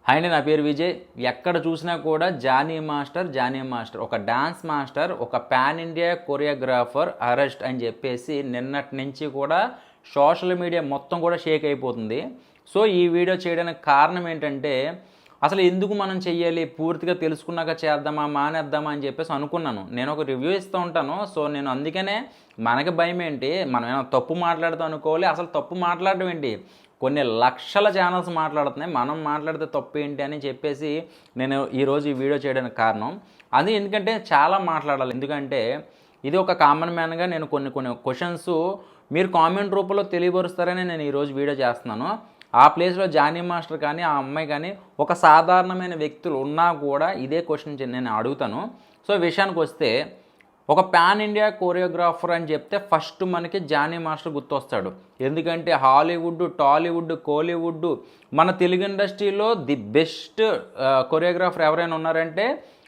Hi అండి, నా పేరు విజయ్. ఎక్కడ చూసినా కూడా జానీ మాస్టర్ ఒక డాన్స్ మాస్టర్, ఒక పాన్ ఇండియా కొరియోగ్రాఫర్ అరెస్ట్ అని చెప్పేసి నిన్నటి నుంచి కూడా సోషల్ మీడియా మొత్తం కూడా షేక్ అయిపోతుంది. సో ఈ వీడియో చేయడానికి కారణం ఏంటంటే, అసలు ఎందుకు మనం చెయ్యాలి, పూర్తిగా తెలుసుకున్నాక చేద్దామా మానేద్దామా అని చెప్పేసి అనుకున్నాను. నేను ఒక రివ్యూ ఇస్తూ ఉంటాను. సో నేను అందుకనే మనకి భయం ఏంటి, మనం ఏమైనా తప్పు మాట్లాడుతూ అనుకోవాలి. అసలు తప్పు మాట్లాడడం ఏంటి, కొన్ని లక్షల ఛానల్స్ మాట్లాడుతున్నాయి, మనం మాట్లాడితే తప్పు ఏంటి అని చెప్పేసి నేను ఈరోజు ఈ వీడియో చేయడానికి కారణం అది. ఎందుకంటే చాలా మాట్లాడాలి, ఎందుకంటే ఇది ఒక కామన్ మ్యాన్గా నేను కొన్ని క్వశ్చన్స్ మీరు కామెంట్ రూపంలో తెలియపరుస్తారని నేను ఈరోజు వీడియో చేస్తున్నాను. ఆ ప్లేస్లో జానీ మాస్టర్ కానీ ఆ అమ్మాయి కానీ ఒక సాధారణమైన వ్యక్తులు ఉన్నా కూడా ఇదే క్వశ్చన్ నేను అడుగుతాను. సో విషయానికి వస్తే, ఒక పాన్ ఇండియా కొరియోగ్రాఫర్ అని చెప్తే ఫస్ట్ మనకి జానీ మాస్టర్ గుర్తొస్తాడు. ఎందుకంటే హాలీవుడ్, టాలీవుడ్, కోలీవుడ్, మన తెలుగు ఇండస్ట్రీలో ది బెస్ట్ కొరియోగ్రాఫర్ ఎవరైనా ఉన్నారంటే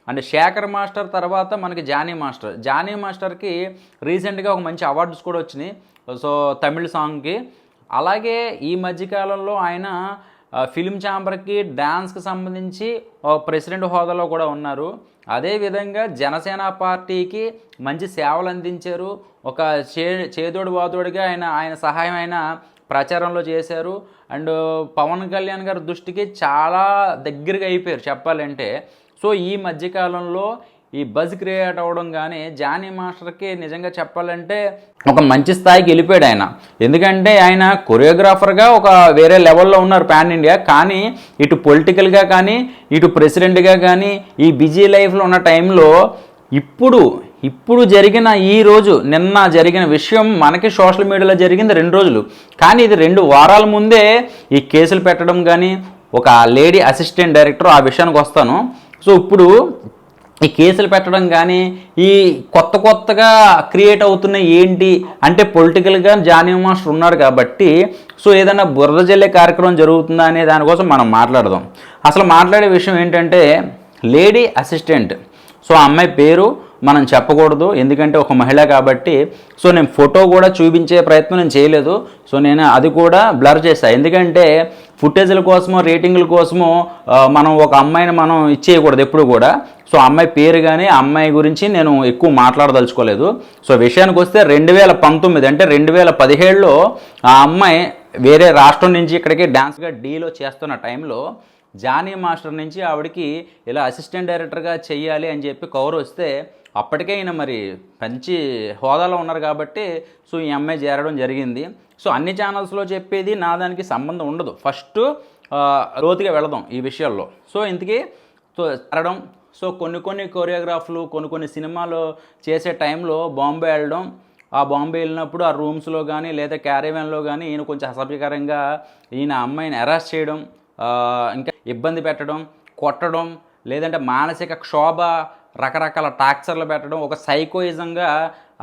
అంటే శేఖర్ మాస్టర్ తర్వాత మనకి జానీ మాస్టర్కి రీసెంట్గా ఒక మంచి అవార్డ్స్ కూడా వచ్చినాయి. సో తమిళ సాంగ్కి. అలాగే ఈ మధ్యకాలంలో ఆయన ఫిల్మ్ ఛాంబర్కి డ్యాన్స్కి సంబంధించి ప్రెసిడెంట్ హోదాలో కూడా ఉన్నారు. అదేవిధంగా జనసేన పార్టీకి మంచి సేవలు అందించారు. ఒక చేదోడు వాదోడిగా ఆయన సహాయం ఆయన ప్రచారంలో చేశారు. అండ్ పవన్ కళ్యాణ్ గారి దృష్టికి చాలా దగ్గరగా అయిపోయారు చెప్పాలంటే. సో ఈ మధ్యకాలంలో ఈ బజ్ క్రియేట్ అవ్వడం కానీ జానీ మాస్టర్కి నిజంగా చెప్పాలంటే ఒక మంచి స్థాయికి వెళ్ళిపోయాడు ఆయన. ఎందుకంటే ఆయన కొరియోగ్రాఫర్గా ఒక వేరే లెవెల్లో ఉన్నారు పాన్ ఇండియా, కానీ ఇటు పొలిటికల్గా కానీ ఇటు ప్రెసిడెంట్గా కానీ ఈ బిజీ లైఫ్లో ఉన్న టైంలో ఇప్పుడు జరిగిన నిన్న జరిగిన విషయం మనకి సోషల్ మీడియాలో జరిగింది 2 రోజులు, కానీ ఇది 2 వారాల ముందే ఈ కేసులు పెట్టడం కానీ ఒక లేడీ అసిస్టెంట్ డైరెక్టర్, ఆ విషయానికి వస్తాను. సో ఇప్పుడు ఈ కేసులు పెట్టడం కానీ ఈ కొత్తగా క్రియేట్ అవుతున్నాయి ఏంటి అంటే, పొలిటికల్గా జానీ మాస్టర్ ఉన్నారు కాబట్టి సో ఏదైనా బురద జల్లే కార్యక్రమం జరుగుతుందా అనే దానికోసం మనం మాట్లాడదాం. అసలు మాట్లాడే విషయం ఏంటంటే, లేడీ అసిస్టెంట్. సో ఆ అమ్మాయి పేరు మనం చెప్పకూడదు, ఎందుకంటే ఒక మహిళ కాబట్టి. సో నేను ఫోటో కూడా చూపించే ప్రయత్నం నేను చేయలేదు. సో నేను అది కూడా బ్లర్ చేస్తాను, ఎందుకంటే ఫుటేజ్ల కోసమో రేటింగ్ల కోసమో మనం ఒక అమ్మాయిని మనం ఇచ్చేయకూడదు ఎప్పుడు కూడా. సో అమ్మాయి పేరు కానీ ఆ అమ్మాయి గురించి నేను ఎక్కువ మాట్లాడదలుచుకోలేదు. సో విషయానికి వస్తే 2019 అంటే 2017లో ఆ అమ్మాయి వేరే రాష్ట్రం నుంచి ఇక్కడికి డ్యాన్స్గా డీలో చేస్తున్న టైంలో జానీ మాస్టర్ నుంచి ఆవిడకి ఇలా అసిస్టెంట్ డైరెక్టర్గా చెయ్యాలి అని చెప్పి కవర్ వస్తే, అప్పటికే ఈయన మరి మంచి హోదాలో ఉన్నారు కాబట్టి సో ఈ అమ్మాయి చేరడం జరిగింది. సో అన్ని ఛానల్స్లో చెప్పేది నా దానికి సంబంధం ఉండదు. ఫస్ట్ లోతుగా వెళదాం ఈ విషయాల్లో. సో ఇంతకీ చేరడం, సో కొన్ని కొరియోగ్రాఫ్లు కొన్ని సినిమాలు చేసే టైంలో బాంబే వెళ్ళడం, ఆ బాంబే వెళ్ళినప్పుడు ఆ రూమ్స్లో కానీ లేదా క్యారీవ్యాన్లో కానీ ఈయన కొంచెం అసభ్యకరంగా ఈయన అమ్మాయిని అరెస్ట్ చేయడం, ఇంకా ఇబ్బంది పెట్టడం, కొట్టడం, లేదంటే మానసిక క్షోభ, రకరకాల టార్చర్లు పెట్టడం, ఒక సైకోయిజంగా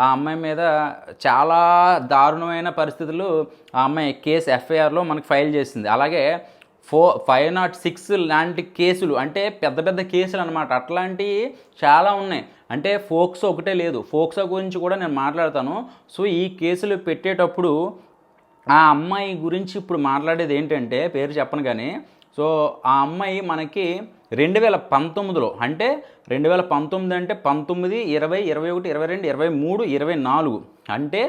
ఆ అమ్మాయి మీద చాలా దారుణమైన పరిస్థితులు ఆ అమ్మాయి కేసు ఎఫ్ఐఆర్లో మనకి ఫైల్ చేసింది. అలాగే 506 లాంటి కేసులు, అంటే పెద్ద కేసులు అనమాట. అట్లాంటివి చాలా ఉన్నాయి. అంటే ఫోక్సో ఒకటే లేదు, ఫోక్సో గురించి కూడా నేను మాట్లాడతాను. సో ఈ కేసులు పెట్టేటప్పుడు ఆ అమ్మాయి గురించి ఇప్పుడు మాట్లాడేది ఏంటంటే, పేరు చెప్పను కానీ, సో ఆ అమ్మాయి మనకి 2019లో, అంటే 2019 అంటే 19, 20, 21, 22, 23, 24 అంటే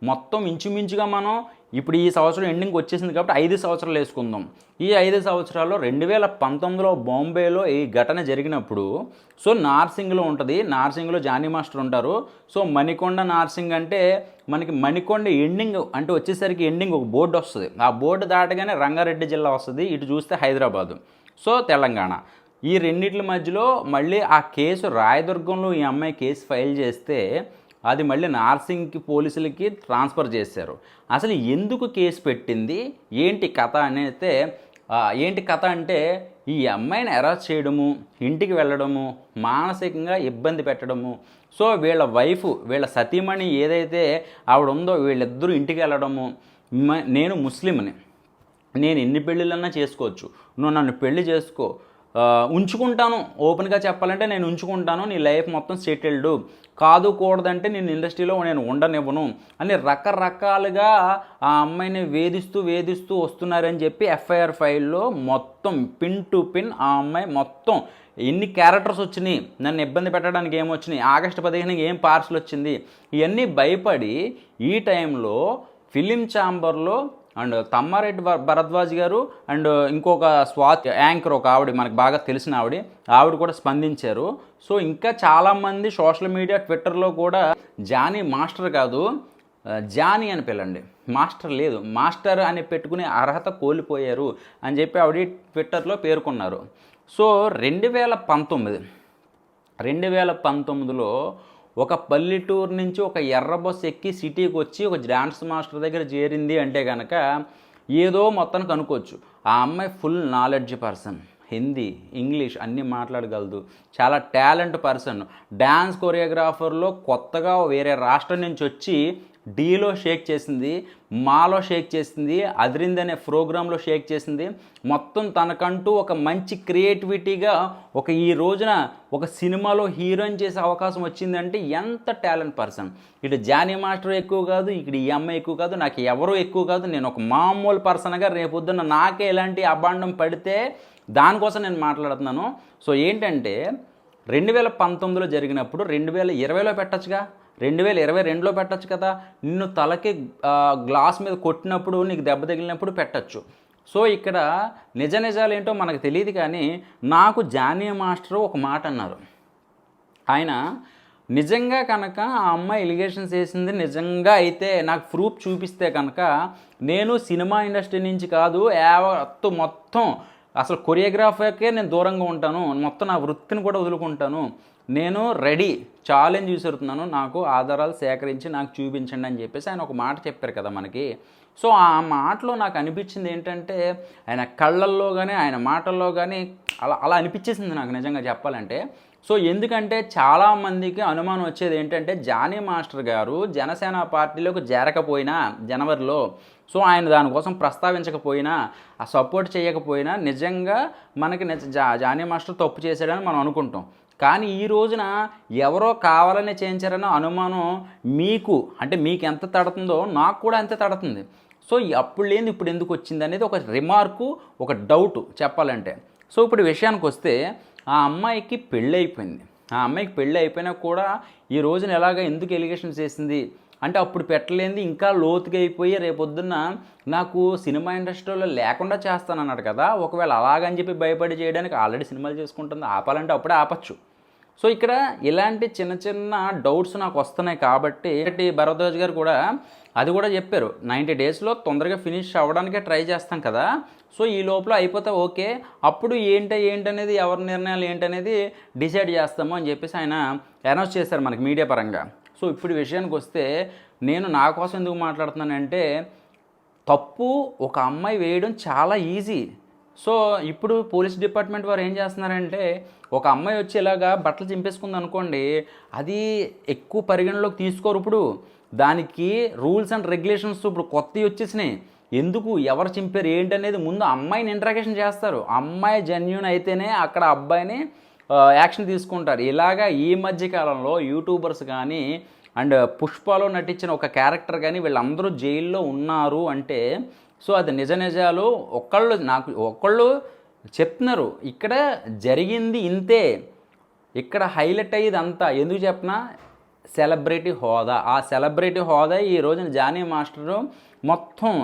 మొత్తం ఇంచుమించుగా మనం ఇప్పుడు ఈ సంవత్సరం ఎండింగ్ వచ్చేసింది కాబట్టి 5 సంవత్సరాలు వేసుకుందాం. ఈ 5 సంవత్సరాల్లో 2019లో బాంబేలో ఈ ఘటన జరిగినప్పుడు సో నార్సింగ్లో ఉంటుంది, నార్సింగ్లో జానీ మాస్టర్ ఉంటారు. సో మణికొండ నార్సింగ్ అంటే మనకి మణికొండ ఎండింగ్ అంటే వచ్చేసరికి ఎండింగ్ ఒక బోర్డు వస్తుంది. ఆ బోర్డు దాటగానే రంగారెడ్డి జిల్లా వస్తుంది, ఇటు చూస్తే హైదరాబాదు, సో తెలంగాణ. ఈ రెండిట్ల మధ్యలో మళ్ళీ ఆ కేసు రాయదుర్గంలో ఈ అమ్మాయి కేసు ఫైల్ చేస్తే అది మళ్ళీ నార్సింగ్కి పోలీసులకి ట్రాన్స్ఫర్ చేశారు. అసలు ఎందుకు కేసు పెట్టింది, ఏంటి కథ అనేది, ఏంటి కథ అంటే ఈ అమ్మాయిని అరెస్ట్ చేయడము, ఇంటికి వెళ్ళడము, మానసికంగా ఇబ్బంది పెట్టడము. సో వీళ్ళ వైఫ్, వీళ్ళ సతీమణి ఏదైతే ఆవిడ ఉందో, వీళ్ళిద్దరూ ఇంటికి వెళ్ళడము, నేను ముస్లింని, నేను ఎన్ని పెళ్ళిళ్ళన్నా చేసుకోవచ్చు, నువ్వు నన్ను పెళ్లి చేసుకో, ఉంచుకుంటాను, ఓపెన్గా చెప్పాలంటే నేను ఉంచుకుంటాను, నీ లైఫ్ మొత్తం సెటిల్డ్ కాదు, కూడదంటే నేను ఇండస్ట్రీలో నేను ఉండనివ్వను అని రకరకాలుగా ఆ అమ్మాయిని వేధిస్తూ వస్తున్నారని చెప్పి ఎఫ్ఐఆర్ ఫైల్లో మొత్తం పిన్ టు పిన్ ఆ అమ్మాయి మొత్తం ఎన్ని క్యారెక్టర్స్ వచ్చినాయి, నన్ను ఇబ్బంది పెట్టడానికి ఏమొచ్చినాయి, ఆగస్టు 15కి ఏం పార్సల్ వచ్చింది, ఇవన్నీ భయపడి ఈ టైంలో ఫిలిం ఛాంబర్లో అండ్ తమ్మారెడ్డి భరద్వాజ్ గారు అండ్ ఇంకొక స్వాత్ యాంకర్ ఒక ఆవిడ మనకు బాగా తెలిసిన ఆవిడ కూడా స్పందించారు. సో ఇంకా చాలామంది సోషల్ మీడియా ట్విట్టర్లో కూడా జానీ మాస్టర్ కాదు జానీ అని పిల్లండి, మాస్టర్ లేదు, మాస్టర్ అని పెట్టుకునే అర్హత కోల్పోయారు అని చెప్పి ఆవిడ ట్విట్టర్లో పేర్కొన్నారు. సో 2019లో ఒక పల్లెటూరు నుంచి ఒక ఎర్ర బస్సు ఎక్కి సిటీకి వచ్చి ఒక డాన్స్ మాస్టర్ దగ్గర చేరింది అంటే కనుక ఏదో మొత్తానికి అనుకోవచ్చు. ఆ అమ్మాయి full knowledge person, Hindi English అన్నీ మాట్లాడగలదు, చాలా టాలెంట్ పర్సన్, డ్యాన్స్ కొరియోగ్రాఫర్లో కొత్తగా వేరే రాష్ట్రం నుంచి వచ్చి డీలో షేక్ చేసింది, మాలో షేక్ చేసింది, అదిరింది అనే ప్రోగ్రాంలో షేక్ చేసింది. మొత్తం తనకంటూ ఒక మంచి క్రియేటివిటీగా ఈ రోజున ఒక సినిమాలో హీరోయిన్ చేసే అవకాశం వచ్చిందంటే ఎంత టాలెంట్ పర్సన్. ఇటు జానీ మాస్టర్ ఎక్కువ కాదు, ఇక్కడ ఈ అమ్మాయి ఎక్కువ కాదు, నాకు ఎవరూ ఎక్కువ కాదు, నేను ఒక మామూలు పర్సన్గా రేపొద్దున నాకే ఎలాంటి అబాండం పడితే దానికోసం నేను మాట్లాడుతున్నాను. సో ఏంటంటే 2019లో జరిగినప్పుడు 2020లో పెట్టచ్చుగా, 2022లో పెట్టచ్చు కదా, నిన్ను తలకి గ్లాస్ మీద కొట్టినప్పుడు నీకు దెబ్బ తగిలినప్పుడు పెట్టచ్చు. సో ఇక్కడ నిజాలు ఏంటో మనకు తెలియదు, కానీ నాకు జానీ మాస్టర్ ఒక మాట అన్నారు. ఆయన నిజంగా కనుక ఆ అమ్మాయి ఎలిగేషన్స్ వేసింది నిజంగా అయితే నాకు ప్రూఫ్ చూపిస్తే కనుక నేను సినిమా ఇండస్ట్రీ నుంచి కాదు యావత్తు మొత్తం అసలు కొరియోగ్రాఫర్కే నేను దూరంగా ఉంటాను, మొత్తం నా వృత్తిని కూడా వదులుకుంటాను, నేను రెడీ, ఛాలెంజ్ విసురుతున్నాను, నాకు ఆధారాలు సేకరించి నాకు చూపించండి అని చెప్పేసి ఆయన ఒక మాట చెప్పారు కదా మనకి. సో ఆ మాటలో నాకు అనిపించింది ఏంటంటే ఆయన కళ్ళల్లో కానీ ఆయన మాటల్లో కానీ అలా అనిపించేసింది నాకు నిజంగా చెప్పాలంటే. సో ఎందుకంటే చాలామందికి అనుమానం వచ్చేది ఏంటంటే జానీ మాస్టర్ గారు జనసేన పార్టీలోకి చేరకపోయినా జనవరిలో, సో ఆయన దానికోసం ప్రస్తావించకపోయినా ఆ సపోర్ట్ చేయకపోయినా నిజంగా మనకి జానీ మాస్టర్ తప్పు చేశాడని మనం అనుకుంటాం. కానీ ఈ రోజున ఎవరో కావాలని చేయించారన్న అనుమానం మీకు అంటే మీకు ఎంత తడుతుందో నాకు కూడా అంతే తడుతుంది. సో అప్పుడు లేని ఇప్పుడు ఎందుకు వచ్చింది అనేది ఒక రిమార్కు, ఒక డౌట్ చెప్పాలంటే. సో ఇప్పుడు విషయానికి వస్తే ఆ అమ్మాయికి పెళ్ళి అయిపోయింది. ఆ అమ్మాయికి పెళ్ళి అయిపోయినా కూడా ఈ రోజున ఎలాగ ఎందుకు ఎలిగేషన్స్ చేసింది అంటే అప్పుడు పెట్టలేనిది ఇంకా లోతుగా అయిపోయి రేపొద్దున్న నాకు సినిమా ఇండస్ట్రీలో లేకుండా చేస్తానన్నాడు కదా, ఒకవేళ అలాగని చెప్పి భయపడి చేయడానికి ఆల్రెడీ సినిమాలు చేసుకుంటుంది, ఆపాలంటే అప్పుడే ఆపచ్చు. సో ఇక్కడ ఇలాంటి చిన్న చిన్న డౌట్స్ నాకు వస్తున్నాయి కాబట్టి భరద్వాజ్ గారు కూడా అది కూడా చెప్పారు, 90 డేస్లో తొందరగా ఫినిష్ అవ్వడానికే ట్రై చేస్తాం కదా, సో ఈ లోపల అయిపోతే ఓకే, అప్పుడు ఏంటనేది ఎవరి నిర్ణయాలు ఏంటనేది డిసైడ్ చేస్తాము అని చెప్పేసి ఆయన అనౌన్స్ చేశారు మనకి మీడియా పరంగా. సో ఇప్పుడు విషయానికి వస్తే నేను నా కోసం ఎందుకు మాట్లాడుతున్నానంటే తప్పు ఒక అమ్మాయి వేయడం చాలా ఈజీ. సో ఇప్పుడు పోలీస్ డిపార్ట్మెంట్ వారు ఏం చేస్తున్నారంటే ఒక అమ్మాయి వచ్చి ఇలాగా బట్టలు చింపేసుకుంది అనుకోండి, అది ఎక్కువ పరిగణలోకి తీసుకోరు. ఇప్పుడు దానికి రూల్స్ అండ్ రెగ్యులేషన్స్ ఇప్పుడు కొత్తవి వచ్చేసినాయి. ఎందుకు ఎవరు చింపారు ఏంటనేది ముందు అమ్మాయిని ఇంట్రాగేషన్ చేస్తారు, అమ్మాయి జెన్యూన్ అయితేనే అక్కడ అబ్బాయిని యాక్షన్ తీసుకుంటారు. ఇలాగా ఈ మధ్యకాలంలో యూట్యూబర్స్ కానీ అండ్ పుష్పలో నటించిన ఒక క్యారెక్టర్ కానీ వీళ్ళందరూ జైల్లో ఉన్నారు అంటే సో అది నిజాలు ఒకళ్ళు చెప్తున్నారు, ఇక్కడ జరిగింది ఇంతే, ఇక్కడ హైలైట్ అయ్యేది అంతా ఎందుకు చెప్పినా సెలబ్రిటీ హోదా. ఆ సెలబ్రిటీ హోదా ఈ రోజున జానీ మాస్టరు మొత్తం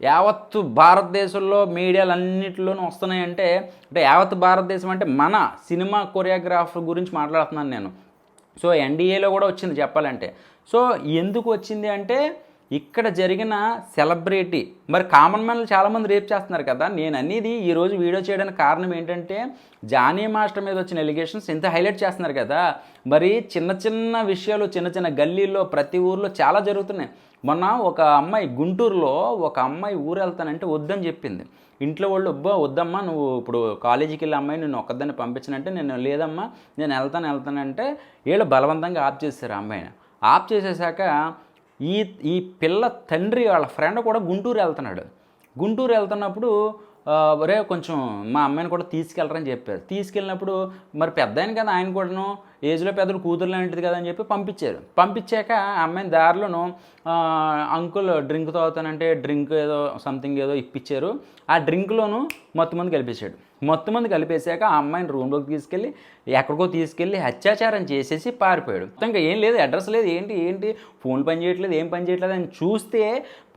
యావత్తు భారతదేశంలో మీడియాలన్నింటిలోనూ వస్తున్నాయంటే యావత్ భారతదేశం అంటే మన సినిమా కొరియోగ్రాఫర్ గురించి మాట్లాడుతున్నాను నేను. సో ఎన్డీఏలో కూడా వచ్చింది చెప్పాలంటే. సో ఎందుకు వచ్చింది అంటే ఇక్కడ జరిగిన సెలబ్రిటీ మరి కామన్ మ్యాన్లు చాలామంది రేప్ చేస్తున్నారు కదా. నేను అనేది ఈరోజు వీడియో చేయడానికి కారణం ఏంటంటే జానీ మాస్టర్ మీద వచ్చిన ఎలిగేషన్స్ ఎంత హైలైట్ చేస్తున్నారు కదా. మరి చిన్న చిన్న విషయాలు చిన్న చిన్న గల్లీల్లో ప్రతి ఊర్లో చాలా జరుగుతున్నాయి. మొన్న ఒక అమ్మాయి గుంటూరులో ఒక అమ్మాయి ఊరు వెళ్తానంటే వద్దని చెప్పింది. ఇంట్లో వాళ్ళు వద్దమ్మా నువ్వు ఇప్పుడు కాలేజీకి వెళ్ళి అమ్మాయి నేను ఒక్కదాన్ని పంపించినంటే నేను లేదమ్మా నేను వెళ్తానంటే వీళ్ళు బలవంతంగా ఆప్ చేశారు. అమ్మాయిని ఆప్ చేసేసాక ఈ పిల్ల తండ్రి వాళ్ళ ఫ్రెండ్ కూడా గుంటూరు వెళ్తున్నాడు. గుంటూరు వెళ్తున్నప్పుడు ఒరే కొంచెం మా అమ్మాయిని కూడా తీసుకెళ్ళరని చెప్పారు. తీసుకెళ్ళినప్పుడు మరి పెద్ద ఆయన కదా, ఆయన కూడాను ఏజ్లో పెద్దలు కూతురు లాంటిది కదా అని చెప్పి పంపించారు. పంపించాక ఆ అమ్మాయిని దారిలోను అంకుల్ డ్రింక్ తాగుతానంటే డ్రింక్ ఏదో సంథింగ్ ఏదో ఇప్పించారు. ఆ డ్రింక్లోను మొత్తం కలిపేశాడు. మొత్తం కలిపేశాక ఆ అమ్మాయిని రూమ్లోకి తీసుకెళ్ళి ఎక్కడికో తీసుకెళ్ళి అత్యాచారం చేసేసి పారిపోయాడు. ఇంకా ఏం లేదు, అడ్రస్ లేదు, ఏంటి ఫోన్ పని చేయట్లేదు, ఏం పని చేయట్లేదు అని చూస్తే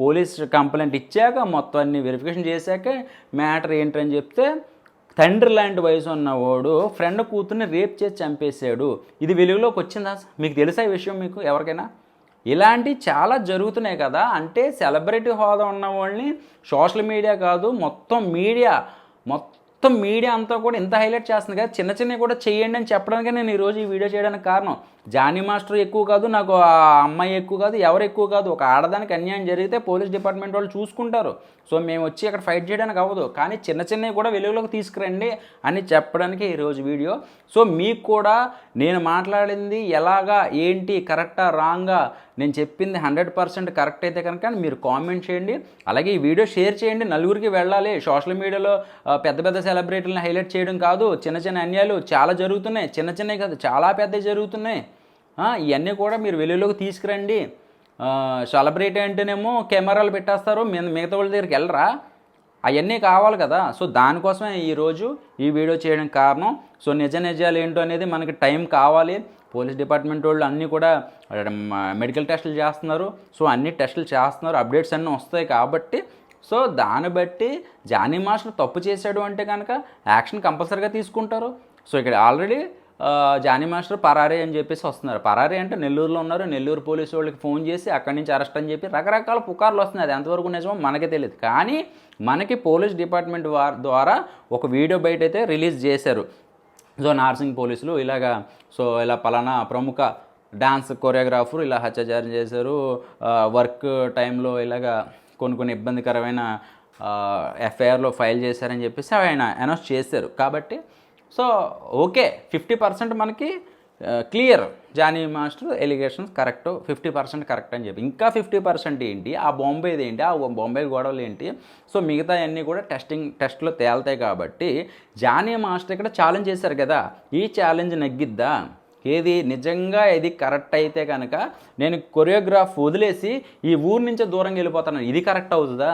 పోలీస్ కంప్లైంట్ ఇచ్చాక మొత్తం అన్ని వెరిఫికేషన్ చేశాక మ్యాటర్ ఏంటని చెప్తే తండ్రి లాంటి వయసు ఉన్నవాడు ఫ్రెండ్ కూతుర్ని రేప్ చేసి చంపేశాడు. ఇది వెలుగులోకి వచ్చిందా? మీకు తెలుసా ఈ విషయం? మీకు ఎవరికైనా ఇలాంటివి చాలా జరుగుతున్నాయి కదా. అంటే సెలబ్రిటీ హోదా ఉన్న వాళ్ళని సోషల్ మీడియా కాదు మొత్తం మీడియా అంతా కూడా ఇంత హైలైట్ చేస్తుంది కదా. చిన్నవి కూడా చేయండి అని చెప్పడానికి నేను ఈరోజు ఈ వీడియో చేయడానికి కారణం. జానీ మాస్టర్ ఎక్కువ కాదు, నాకు ఆ అమ్మాయి ఎక్కువ కాదు, ఎవరు ఎక్కువ కాదు. ఒక ఆడదానికి అన్యాయం జరిగితే పోలీస్ డిపార్ట్మెంట్ వాళ్ళు చూసుకుంటారు. సో మేము వచ్చి అక్కడ ఫైట్ చేయడానికి అవ్వదు, కానీ చిన్నవి కూడా వెలుగులోకి తీసుకురండి అని చెప్పడానికి ఈరోజు వీడియో. సో మీకు కూడా నేను మాట్లాడింది ఎలాగా, ఏంటి, కరెక్టా రాంగా, నేను చెప్పింది 100% కరెక్ట్ అయితే కనుక మీరు కామెంట్ చేయండి. అలాగే ఈ వీడియో షేర్ చేయండి, నలుగురికి వెళ్ళాలి. సోషల్ మీడియాలో పెద్ద సెలబ్రిటీలను హైలైట్ చేయడం కాదు, చిన్న అన్యాయాలు చాలా జరుగుతున్నాయి. చిన్నవి కాదు, చాలా పెద్దవి జరుగుతున్నాయి. ఇవన్నీ కూడా మీరు వెలుగులోకి తీసుకురండి. సెలబ్రిటీ అంటేనేమో కెమెరాలు పెట్టేస్తారు, మిగతా వాళ్ళ దగ్గరికి వెళ్ళరా, అవన్నీ కావాలి కదా. సో దానికోసమే ఈరోజు ఈ వీడియో చేయడం కారణం. సో నిజాలు ఏంటో అనేది మనకి టైం కావాలి. పోలీస్ డిపార్ట్మెంట్ వాళ్ళు అన్నీ కూడా మెడికల్ టెస్టులు చేస్తున్నారు. సో అన్ని టెస్టులు చేస్తున్నారు, అప్డేట్స్ అన్నీ వస్తాయి కాబట్టి సో దాన్ని బట్టి జానీ మాస్టర్ తప్పు చేశాడు అంటే కనుక యాక్షన్ కంపల్సరీగా తీసుకుంటారు. సో ఇక్కడ ఆల్రెడీ జానీ మాస్టర్ పరారీ అని చెప్పేసి వస్తున్నారు. పరారీ అంటే నెల్లూరులో ఉన్నారు. నెల్లూరు పోలీసు వాళ్ళకి ఫోన్ చేసి అక్కడి నుంచి అరెస్ట్ అని చెప్పి రకరకాల పుకార్లు వస్తున్నాయి. అది ఎంతవరకు నిజమో మనకే తెలియదు. కానీ మనకి పోలీస్ డిపార్ట్మెంట్ ద్వారా ఒక వీడియో బయట అయితే రిలీజ్ చేశారు. సో నార్సింగ్ పోలీసులు ఇలా పలానా ప్రముఖ డాన్స్ కొరియోగ్రాఫర్ ఇలా హత్యాచారం చేశారు, వర్క్ టైంలో కొన్ని ఇబ్బందికరమైన ఎఫ్ఐఆర్లో ఫైల్ చేశారని చెప్పేసి ఆయన అనౌన్స్ చేశారు. కాబట్టి సో ఓకే, 50% మనకి clear. Jani master allegations correct, 50% correct అని చెప్పి ఇంకా 50% ఏంటి, ఆ బాంబేది ఏంటి, ఆ బాంబే గొడవలు ఏంటి, సో మిగతా అన్నీ కూడా టెస్ట్లో తేలుతాయి. కాబట్టి జానీ మాస్టర్ ఇక్కడ ఛాలెంజ్ చేశారు కదా, ఈ ఛాలెంజ్ నెగ్గిద్దా? ఏది నిజంగా ఇది కరెక్ట్ అయితే కనుక నేను కొరియోగ్రాఫ్ వదిలేసి ఈ ఊరు నుంచి దూరంగా వెళ్ళిపోతాను, ఇది కరెక్ట్ అవుతుందా,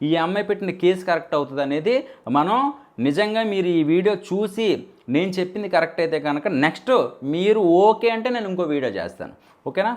ఈ అమ్మాయి పెట్టిన కేసు కరెక్ట్ అవుతుంది అనేది మనం నిజంగా మీరు ఈ వీడియో చూసి నేను చెప్పింది కరెక్ట్ అయితే కనుక నెక్స్ట్ మీరు ఓకే అంటే నేను ఇంకో వీడియో చేస్తాను. ఓకేనా?